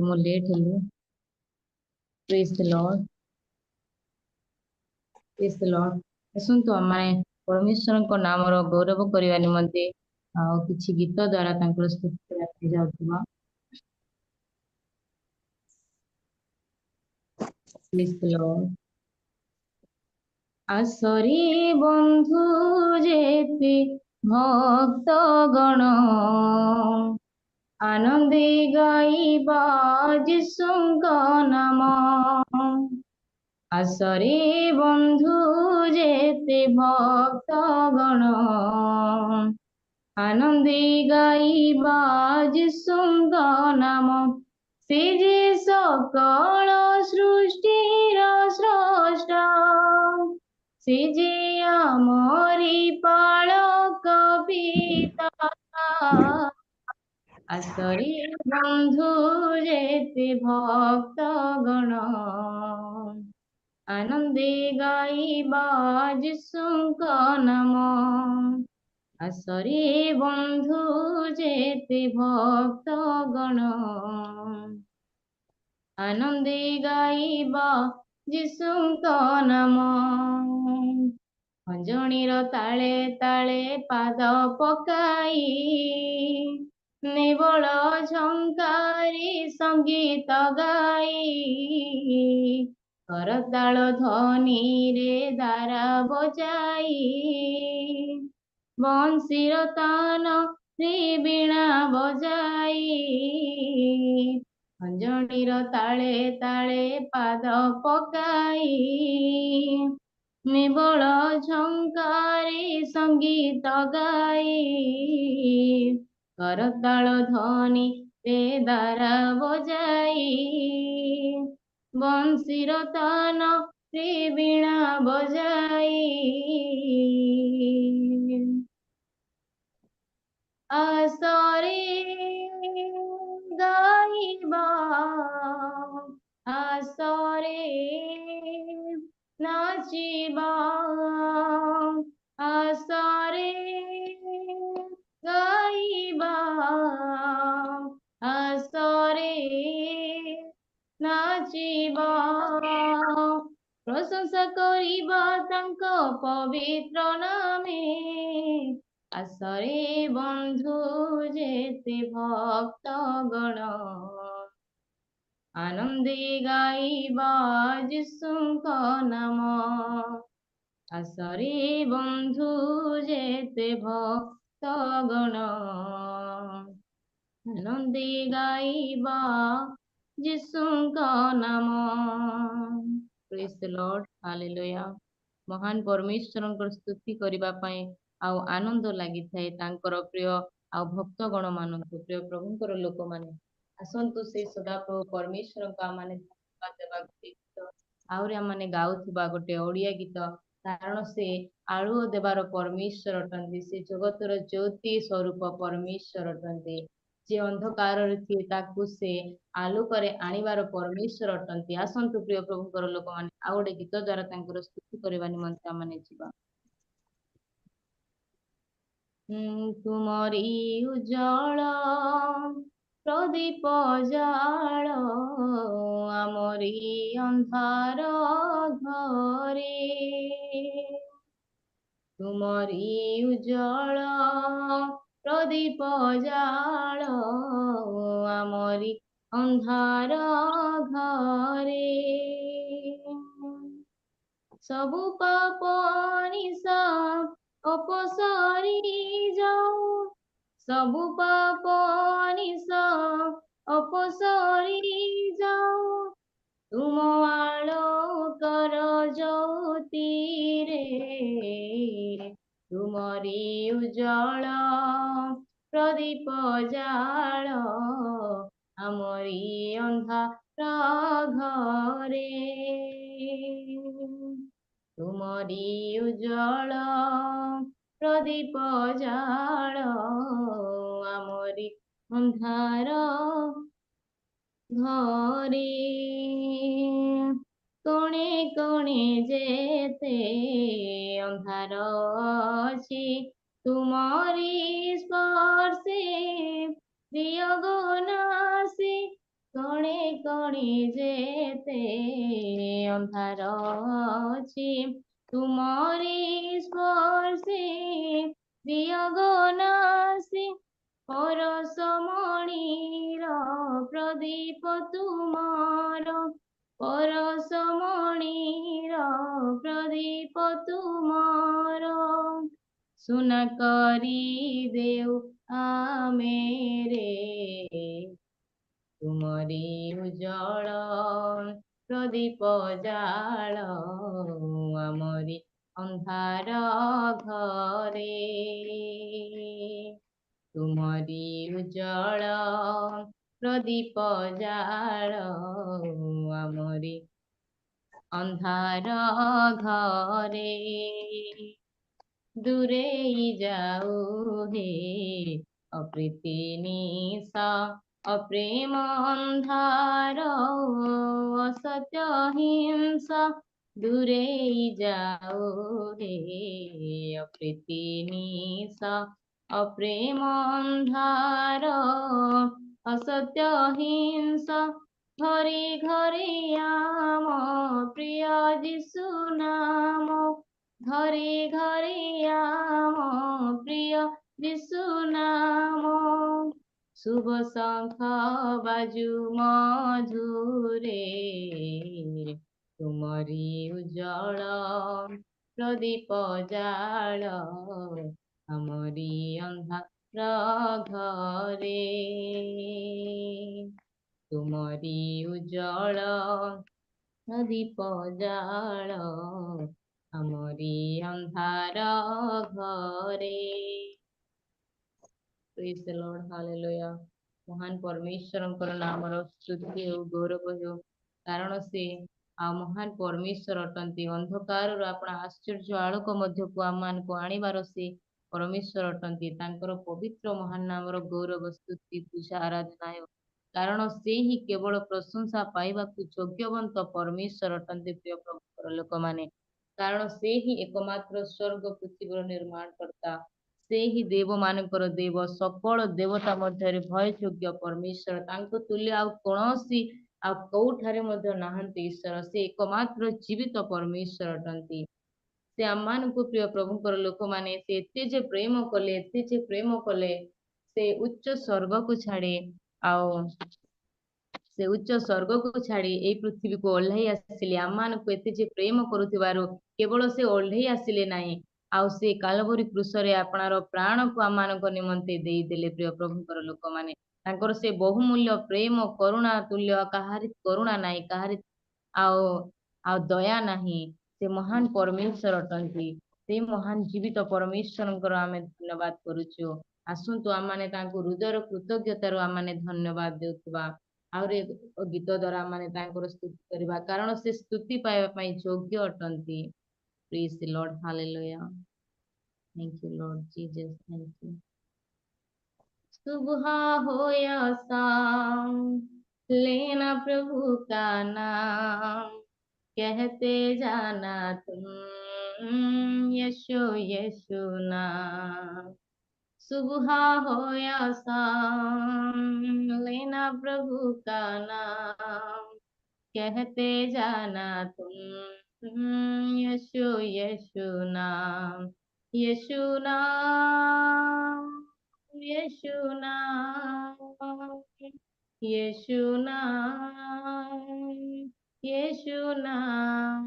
ଟିକେ ମୁଁ ଲେଟ୍ ହେଲି। ପ୍ରେଜ୍ ଦ ଲର୍ଡ, ପ୍ରେଜ୍ ଦ ଲର୍ଡ। ଆସନ୍ତୁ ଆମେ ପରମେଶ୍ୱରଙ୍କ ନାମର ଗୌରବ କରିବା ନିମନ୍ତେ ଆଉ କିଛି ଗୀତ ଦ୍ଵାରା ତାଙ୍କର ସ୍ତୁତି କରାଯାଇ ଯାଉଥିବା। ପ୍ରେଜ୍ ଦ ଲର୍ଡ। আসরে বন্ধু যেতে ভক্তগণ আনন্দে গাইবা যিশুଙ୍କ নাম। আসরে বন্ধু যেতে ভক্তগণ আনন্দে গাইবা যিশুଙ୍କ নাম। ସେ ଯେ ସକଳ ସୃଷ୍ଟିର ସ୍ରଷ୍ଟା, ସେ ଯେ ଆମରି ପାଳକ ପିତା। আসরে বন্ধু যেতে ভক্তগণ আনন্দে গাইবা যিশুଙ୍କ নাম। আসরে বন্ধু যেতে ভক্তগণ আনন্দে গাইবা যিশুଙ୍କ নাମ। ଖଞ୍ଜଣିର ତାଳେ ତାଳେ ପାଦ ପକାଇ ନିବଳ ଝଙ୍କାରି ସଙ୍ଗୀତ ଗାଇ କରତାଳ ଧ୍ୱନିରେ ଦାରା ବଜାଇ ବଂଶୀର ତାନରେ ବୀଣା ବଜାଇ ଖଞ୍ଜଣିର ତାଳେ ତାଳେ ପାଦ ପକାଇ ନିବଳ ଝଙ୍କାରି ସଙ୍ଗୀତ ଗାଇ କରତାଳ ଧ୍ୱନିରେ ଦାରା ବଜାଇ ବଂଶୀର ତାନରେ ବୀଣା ବଜାଇ আসরে গাইবা আসরে নাচিবা আসরে গাইবা আসরে নাচিবা প্রশংসা করিবা তাଙ୍କ পবিত্র নামে। আসরে বন্ধু যেতে ভক্তগণ আনন্দে গাইবা যিশুଙ୍କ নাম। আসরে বন্ধু যেতে ভক্তগণ আনন্দে গাইবা যিশুଙ୍କ ନାମ। ପ୍ରେଜ୍ ଦ ଲର୍ଡ, ହାଲେଲୁୟା। ମହାନ ପରମେଶ୍ୱରଙ୍କର ସ୍ତୁତି କରିବା ପାଇଁ ଆଉ ଆନନ୍ଦ ଲାଗିଥାଏ ତାଙ୍କର ପ୍ରିୟ ଆଉ ଭକ୍ତଗଣ ମାନଙ୍କୁ, ପ୍ରିୟ ପ୍ରଭୁଙ୍କର ଲୋକମାନେ। ଆସନ୍ତୁ ସେ ସଦାପ୍ରଭୁ ପରମେଶ୍ୱରଙ୍କ ଆମମାନେ ଧନ୍ୟବାଦ ଦେବା ଗୋଟେ ଗୀତ ଆହୁରି ଆମମାନେ ଗାଉଥିବା ଗୋଟେ ଓଡ଼ିଆ ଗୀତ, କାରଣ ସେ ଆଳୁଅ ଦେବାର ପରମେଶ୍ୱର ଅଟନ୍ତି, ସେ ଜଗତର ଜ୍ୟୋତି ସ୍ୱରୂପ ପରମେଶ୍ୱର ଅଟନ୍ତି। ଯେ ଅନ୍ଧକାରରେ ଥିଏ ତାକୁ ସେ ଆଲୋକରେ ଆଣିବାର ପରମେଶ୍ୱର ଅଟନ୍ତି। ଆସନ୍ତୁ ପ୍ରିୟ ପ୍ରଭୁଙ୍କର ଲୋକମାନେ ଆଉ ଗୋଟେ ଗୀତ ଦ୍ଵାରା ତାଙ୍କର ସ୍ତୁତି କରିବା ନିମନ୍ତେ ଆମମାନେ ଯିବା। ତୁମରି ଉଜ୍ଜଳ ପ୍ରଦୀପ ଜାଳ ଆମରି ଅନ୍ଧାର ଘରେ। ତୁମରି ଉଜ୍ଜଳ প্রদীপ জাଳ ଆମରି ଅନ୍ଧାର ଘରେ। ସବୁ ପାପ ନିଶା ଅପସରି ଯାଉ, ସବୁ ପାପ ନିଶା ଅପସରି ଯାଉ, ତୁମ ଆଲୋକର ଜ୍ୟୋତିରେ। ତୁମରି ଉଜ୍ଜଳ প্রদীপ জাଳ ଆମରି ଅନ୍ଧାର ଘରେ। ତୁମରି ଉଜ୍ଜଳ প্রদীপ জাଳ ଆମରି ଅନ୍ଧାର ঘরে। কোণে কোণে যেতে ଅନ୍ଧାର ଅଛି, ତୁମରି ସ୍ପର୍ଶେ ପ୍ରିୟ ଗো ନାସେ। কোণে କଣି ଯେତେ ଅନ୍ଧାର ଅଛି ତୁମରି ସ୍ପର୍ଶେ ବିୟୋଗ ନାଶୀ ପରଶମଣିର ପ୍ରଦୀପ ତୁମର ପରଶମଣିର ପ୍ରଦୀପ ତୁମର ସୁନା କରି ଦେଉ ଆମେରେ ତୁମରି ଉଜ୍ଜଳ ପ୍ରଦୀପ ଜାଳ ଆମରି ଅନ୍ଧାର ଘରେ ତୁମରି ଉଜ୍ଜଳ ପ୍ରଦୀପ ଜାଳ ଆମରି ଅନ୍ଧାର ଘରେ ଦୂରେଇ ଯାଉ ହେ ଅପ୍ରୀତି ନିଶା ଅପ୍ରେମ ଅନ୍ଧାର ଅସତ୍ୟ ହିଂସା ଦୂରେଇ ଯାଉ ହେ ଅପ୍ରୀତି ନିଶା ଅପ୍ରେମ ଅନ୍ଧାର ଅସତ୍ୟ ହିଂସା ଘରେ ଘରେ ଆମ ପ୍ରିୟ ଯୀଶୁ ନାମ ଘରେ ଘରେ ଆମ ପ୍ରିୟ ଯୀଶୁ ନାମ শুভ শঙ্খ বাজু মধুরে তুমরি উজ্জ্বল প্রদীপ জাল আমরি ଅନ୍ଧାର ଘରେ ତୁମରି ଉଜ୍ଜଳ ପ୍ରଦୀପ ଜାଳ ଆମରି ଅନ୍ଧାର ଘରେ Praise the Lord, hallelujah. ମହାନ ପରମେଶ୍ୱରଙ୍କର ନାମର ସ୍ତୁତି ହେଉ ଗୌରବ ହେଉ କାରଣ ସେ ଆଉ ମହାନ ପରମେଶ୍ୱର ଅଟନ୍ତି ଅନ୍ଧକାରରୁ ଆପଣ ଆଶ୍ଚର୍ଯ୍ୟ ଆଲୋକ ମଧ୍ୟକୁ ଆମମାନଙ୍କୁ ଆଣିବାର ସେ ପରମେଶ୍ୱର ଅଟନ୍ତି ତାଙ୍କର ପବିତ୍ର ମହାନ ନାମର ଗୌରବ ସ୍ତୁତି ପୂଜା ଆରାଧନା ହେଉ କାରଣ ସେ ହିଁ କେବଳ ପ୍ରଶଂସା ପାଇବାକୁ ଯୋଗ୍ୟବନ୍ତ ପରମେଶ୍ୱର ଅଟନ୍ତି ପ୍ରିୟ ପ୍ରଭୁଙ୍କର ଲୋକମାନେ କାରଣ ସେ ହିଁ ଏକମାତ୍ର ସ୍ୱର୍ଗ ପୃଥିବୀର ନିର୍ମାଣକର୍ତ୍ତା ସେ ହିଁ ଦେବମାନଙ୍କର ଦେବ ସକଳ ଦେବତା ମଧ୍ୟରେ ଭୟଯୋଗ୍ୟ ପରମେଶ୍ୱର ତାଙ୍କ ତୁଲ୍ୟ ଆଉ କୌଣସି ଆଉ କୋଉଠାରେ ମଧ୍ୟ ନାହାନ୍ତି ଈଶ୍ୱର ସେ ଏକମାତ୍ର ଜୀବିତ ପରମେଶ୍ୱର ଅଟନ୍ତି ସେ ଆମମାନଙ୍କୁ ପ୍ରିୟ ପ୍ରଭୁଙ୍କର ଲୋକମାନେ ସେ ଏତେ ଯେ ପ୍ରେମ କଲେ ସେ ଉଚ୍ଚ ସ୍ୱର୍ଗକୁ ଛାଡି ଆଉ ସେ ଉଚ୍ଚ ସ୍ୱର୍ଗକୁ ଛାଡି ଏଇ ପୃଥିବୀକୁ ଓହ୍ଲାଇ ଆସିଲେ ଆମମାନଙ୍କୁ ଏତେ ଯେ ପ୍ରେମ କରୁଥିବାରୁ କେବଳ ସେ ଓହ୍ଲେଇ ଆସିଲେ ନାହିଁ ଆଉ ସେ କାଲବରୀ କୃଷରେ ଆପଣାର ପ୍ରାଣକୁ ଆମମାନଙ୍କ ନିମନ୍ତେ ଦେଇଦେଲେ ପ୍ରିୟ ପ୍ରଭୁଙ୍କର ଲୋକମାନେ ତାଙ୍କର ସେ ବହୁମୂଲ୍ୟ ପ୍ରେମ କରୁଣା ତୁଲ୍ୟ କାହାରି କରୁଣା ନାହିଁ କାହାରି ଆଉ ଆଉ ଦୟା ନାହିଁ ସେ ମହାନ ପରମେଶ୍ୱର ଅଟନ୍ତି ସେଇ ମହାନ ଜୀବିତ ପରମେଶ୍ୱରଙ୍କର ଆମେ ଧନ୍ୟବାଦ କରୁଛୁ ଆସନ୍ତୁ ଆମମାନେ ତାଙ୍କୁ ହୃଦୟର କୃତଜ୍ଞତାରୁ ଆମମାନେ ଧନ୍ୟବାଦ ଦେଉଥିବା ଆହୁରି ଗୀତ ଦ୍ୱାରା ଆମମାନେ ତାଙ୍କର ସ୍ତୁତି କରିବା କାରଣ ସେ ସ୍ତୁତି ପାଇବା ପାଇଁ ଯୋଗ୍ୟ ଅଟନ୍ତି Praise the Lord. Hallelujah. Thank you, Lord Jesus. Thank you. सुबह हो या शाम लेना प्रभु का नाम कहते जाना तुम यशो यशु नाम सुबह हो या शाम लेना प्रभु का नाम कहते जाना तुम यशु यशु नाम यशु नाम यशु नाम यशु नाम यशु नाम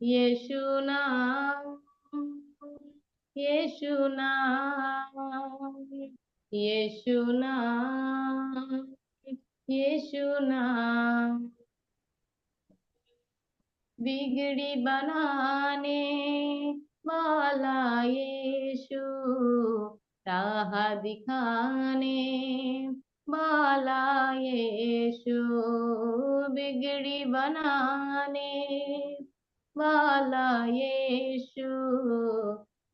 यशु नाम यशु नाम यशु नाम यशु नाम बिगड़ी बनाने वाला यीशु राह दिखाने वाला यीशु बिगड़ी बनाने वाला यीशु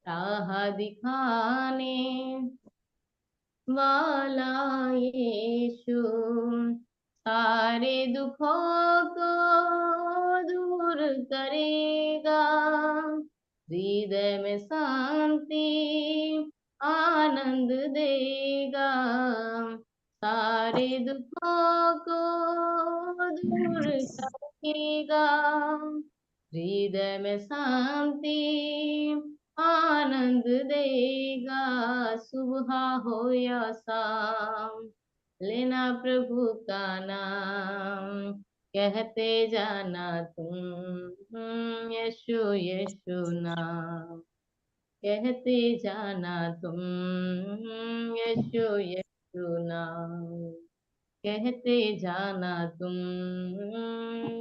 राह दिखाने वाला यीशु सारे दुखों को दूर करेगा हृदय में शांति आनंद देगा सारे दुखों को दूर करेगा, हृदय में शांति आनंद देगा, सुबह हो या शाम लेना प्रभु का नाम, कहते जाना तुम यीशु यीशु नाम, कहते जाना तुम यीशु यीशु नाम, कहते जाना तुम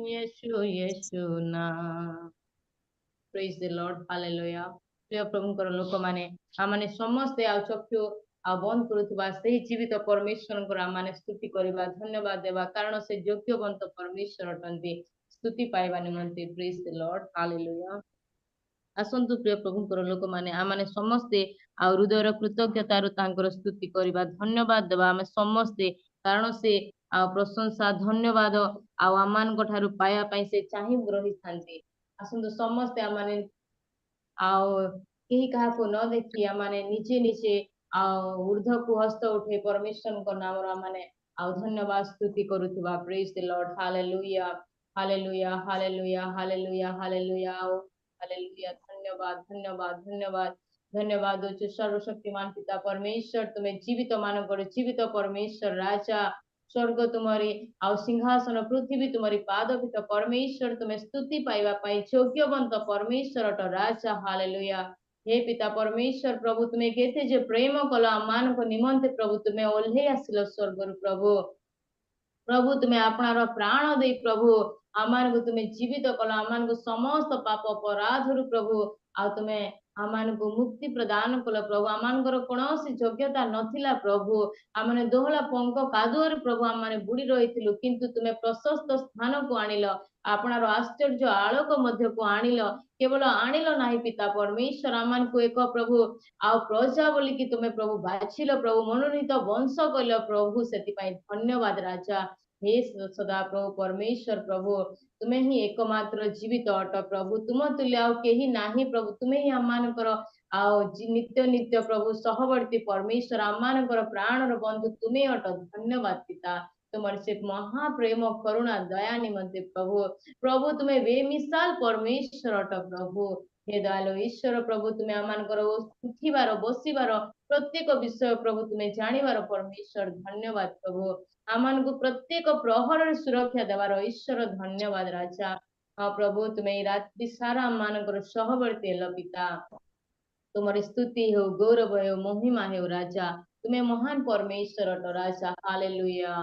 यीशु यीशु नाम। Praise the Lord, hallelujah. प्रिय प्रभुଙ୍କର ଲୋକମାନେ ଆମମାନେ ସମସ୍ତେ ଆଉ ଚକ୍ଷୁ ଆଉ ବନ୍ଦ କରୁଥିବା ସେହି ଜୀବିତ ପରମେଶ୍ୱରଙ୍କର ଆମମାନେ ସ୍ତୁତି କରିବା, ଧନ୍ୟବାଦ ଦେବା, କାରଣ ସେ ଯୋଗ୍ୟବନ୍ତ ପରମେଶ୍ୱର ଅଟନ୍ତି ସ୍ତୁତି ପାଇବା ନିମନ୍ତେ। Praise the Lord, hallelujah. ଆସନ୍ତୁ ପ୍ରିୟ ପ୍ରଭୁଙ୍କର ଲୋକମାନେ ଆମମାନେ ସମସ୍ତେ ଆଉ ହୃଦୟର କୃତଜ୍ଞତାରୁ ତାଙ୍କର ସ୍ତୁତି କରିବା, ଧନ୍ୟବାଦ ଦେବା ଆମେ ସମସ୍ତେ, କାରଣ ସେ ଆଉ ପ୍ରଶଂସା ଧନ୍ୟବାଦ ଆଉ ଆମମାନଙ୍କ ଠାରୁ ପାଇବା ପାଇଁ ସେ ଚାହିଁ ରହିଥାନ୍ତି। ଆସନ୍ତୁ ସମସ୍ତେ ଆମମାନେ ଆଉ କେହି କାହାକୁ ନ ଦେଖି ଆମମାନେ ନିଜେ ନିଜେ ଆଉ ଉର୍ଦ୍ଧ୍ୱକୁ ହସ୍ତ ଉଠେଇ ପରମେଶ୍ୱରଙ୍କ ନାମର ଆମମାନେ ଆଉ ଧନ୍ୟବାଦ ସ୍ତୁତି କରୁଥିବା। Praise the Lord, hallelujah hallelujah hallelujah hallelujah hallelujah hallelujah. ଧନ୍ୟବାଦ ଧନ୍ୟବାଦ ଧନ୍ୟବାଦ ଧନ୍ୟବାଦ ଦଉଛୁ ସର୍ବଶକ୍ତିମାନ ପିତା ପରମେଶ୍ୱର, ତୁମେ ଜୀବିତ ମାନଙ୍କର ଜୀବିତ ପରମେଶ୍ୱର ରାଜା, ସ୍ୱର୍ଗ ତୁମରି ଆଉ ସିଂହାସନ ପୃଥିବୀ ତୁମରି ପାଦପୀଠ ପରମେଶ୍ୱର, ତୁମେ ସ୍ତୁତି ପାଇବା ପାଇଁ ଯୋଗ୍ୟବନ୍ତ ପରମେଶ୍ୱର ଅଟ ରାଜା, ହାଲେଲୁୟା। हे पिता परमेश्वर प्रभु, तुम्हें केते जे प्रेम कल आम निमंते प्रभु, तुम्हें ओल्हे आसिल स्वर्गर प्रभु, प्रभु तुम्हें आपणार प्राण दे प्रभु आमान को तुम्हें जीवित कल, आमान को समस्त पाप अपराध प्रभु आ तुम्हें आमान को मुक्ति प्रदान कल प्रभु। आमानकर कौनसी योग्यता नथिला प्रभु, आमने दोहला पंक कादुअर प्रभु आमने बुड़ी रही, किंतु तुम्हें प्रशस्त स्थान को आनिल, आपणार आश्चर्य आलोक मध्य को आनिल, केवल आनिल नाही पिता परमेश्वर, आमान को एक प्रभु आ प्रजा बोलिकी तुम्हें प्रभु बाछिल प्रभु, मनोनीत वंश कल प्रभु, से धन्यवाद राजा। हे सदा प्रभु परमेश्वर प्रभु, तुम्हें ही एकमात्र जीवित अट प्रभु, तुम तुल्य आउ केही नाही प्रभु, तुम्हें ही आमानकर आओ नित्य नित्य प्रभु सहवर्ती परमेश्वर, आमानकर प्राणर बंधु तुम्हें अट। धन्यवाद पिता, तुम्हारे से महाप्रेम करुणा दया निमंते प्रभु, प्रभु तुम्हें बेमिसाल परमेश्वर अट प्रभु। हे दयालु ईश्वर प्रभु, तुम्हें आमानकर उठिबार बसिबार प्रत्येक विषय प्रभु तुम्हें जानिबार परमेश्वर, धन्यवाद प्रभु। आमान को प्रत्येक प्रहर सुरक्षा देवार ईश्वर, धन्यवाद राजा। हाँ प्रभु, तुम्हें रात्रि सारा आम सहवर्ती हेल पिता, तुम्हारी स्तुति हो, गौरव हो, महिमा हो राजा, तुम्हें महान परमेश्वर अट राजा, हालेलुया।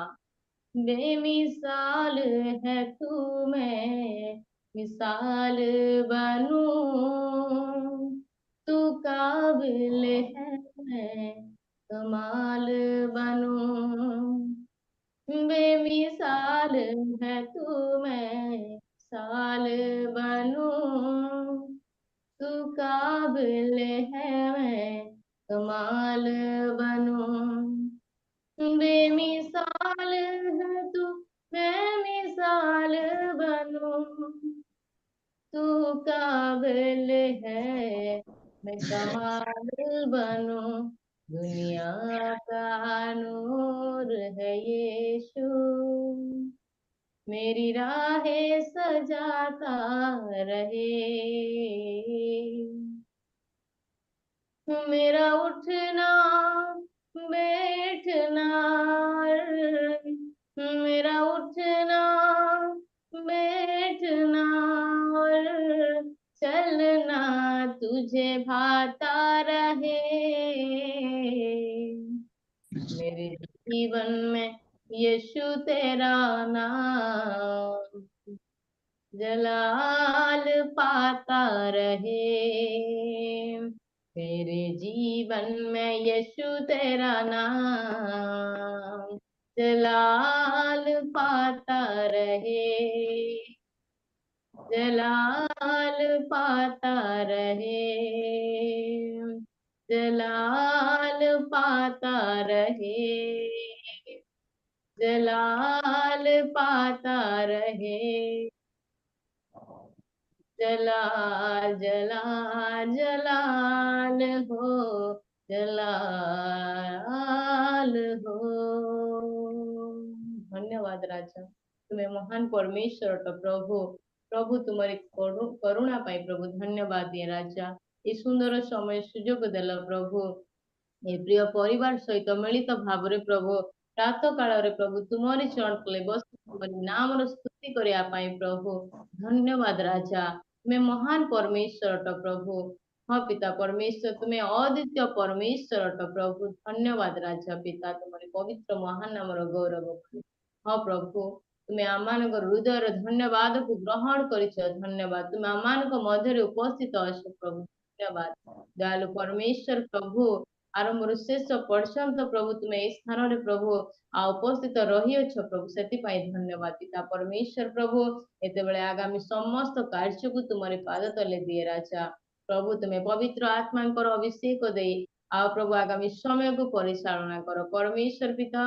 बेमिसाल है तू, मैं मिसाल बनूं, तू काबिल है मैं कमाल बनूं, बेमिसाल है तू, मैं साल बनूं, तू काबिल है मैं कमाल बनूं, बेमिसाल है तू, मैं मिसाल बनूं, तू काबिल है मैं कमाल बनूं, दुनिया का नूर है यीशु, मेरी राहें सजाता रहे, मेरा उठना बैठना, मेरा उठना बैठना और चलना तुझे भाता रहे, मेरे जीवन में यीशु तेरा नाम जलाल पाता रहे, मेरे जीवन में यीशु तेरा नाम जलाल पाता रहे, जलाल पाता रहे, जलाल पाता रहे, जलाल पाता रहे, जलाल जलाल जलाल हो, जलाल हो। धन्यवाद राजा, ତୁମେ ମହାନ ପରମେଶ୍ୱର ଅଟ ପ୍ରଭୁ। ପ୍ରଭୁ ତୁମରି କରୁଣା ପାଇଁ ପ୍ରଭୁ ଧନ୍ୟବାଦ ଦିଏ ରାଜା। ଏ ସୁନ୍ଦର ସମୟ ସୁଯୋଗ ଦେଲ ପ୍ରଭୁ। ଏ ପ୍ରିୟ ପରିବାର ସହିତ ମିଳିତ ଭାବରେ ପ୍ରଭୁ ପ୍ରାତଃ କାଳରେ ପ୍ରଭୁ ତୁମରି ଚରଣ ତଳେ ବସି ତୁମରି ନାମର ସ୍ତୁତି କରିବା ପାଇଁ ପ୍ରଭୁ ଧନ୍ୟବାଦ ରାଜା। ତୁମେ ମହାନ ପରମେଶ୍ୱର ଅଟ ପ୍ରଭୁ। ହଁ ପିତା ପରମେଶ୍ୱର ତୁମେ ଅଦ୍ୱିତୀୟ ପରମେଶ୍ୱର ଅଟ ପ୍ରଭୁ। ଧନ୍ୟବାଦ ରାଜା ପିତା ତୁମରି ପବିତ୍ର ମହାନ ନାମର ଗୌରବ ପାଇଁ। ହଁ ପ୍ରଭୁ ତୁମେ ଆମମାନଙ୍କର ହୃଦୟର ଧନ୍ୟବାଦକୁ ଗ୍ରହଣ କରିଛ। ଧନ୍ୟବାଦ ତୁମେ ଆମମାନଙ୍କ ମଧ୍ୟରେ ଉପସ୍ଥିତ ଅଛ ପ୍ରଭୁ। ଧନ୍ୟବାଦ ଦୟାଳୁ ପରମେଶ୍ୱର ପ୍ରଭୁ ଆରମ୍ଭରୁ ଶେଷ ପର୍ଯ୍ୟନ୍ତ ପ୍ରଭୁ ତୁମେ ଏହି ସ୍ଥାନରେ ପ୍ରଭୁ ଉପସ୍ଥିତ ରହିଅଛ ପ୍ରଭୁ, ସେଥିପାଇଁ ଧନ୍ୟବାଦ ପିତା ପରମେଶ୍ୱର ପ୍ରଭୁ। ଏତେବେଳେ ଆଗାମୀ ସମସ୍ତ କାର୍ଯ୍ୟକୁ ତୁମରି ପାଦ ତଳେ ଦିଏ ରାଜା। ପ୍ରଭୁ ତୁମେ ପବିତ୍ର ଆତ୍ମାଙ୍କର ଅଭିଷେକ ଦେଇ ପ୍ରଭୁ ଆଗାମୀ ସମୟକୁ ପରିଚାଳନା କର ପରମେଶ୍ୱର ପିତା।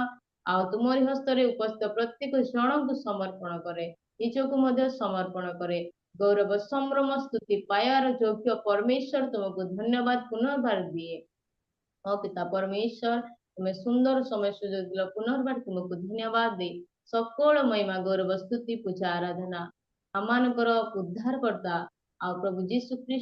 ତୁମରି ହସ୍ତରେ ଉପସ୍ଥିତ ପ୍ରତ୍ୟେକ ଜଣଙ୍କୁ ସମର୍ପଣ କରେ, ନିଜକୁ ମଧ୍ୟ ସମର୍ପଣ କରେ। ଗୌରବ ସମ୍ଭ୍ରମ ସ୍ତୁତି ପାଇବାର ଯୋଗ୍ୟ ପରମେଶ୍ୱର ତୁମକୁ ଧନ୍ୟବାଦ ପୁନର୍ବାର ଦିଏ। ହଁ ପିତା ପରମେଶ୍ୱର ତୁମେ ସୁନ୍ଦର ସମୟ ସୁଯୋଗ ଦିଲ, ପୁନର୍ବାର ତୁମକୁ ଧନ୍ୟବାଦ ଦେଇ সকଳ ମହିମା ଗୌରବ ସ୍ତୁତି ପୂଜା ଆରାଧନା ଆମମାନଙ୍କର ଉଦ୍ଧାରକର୍ତ୍ତା ପ୍ରଭୁ ଯୀଶୁ ଖ୍ରୀଷ୍ଟ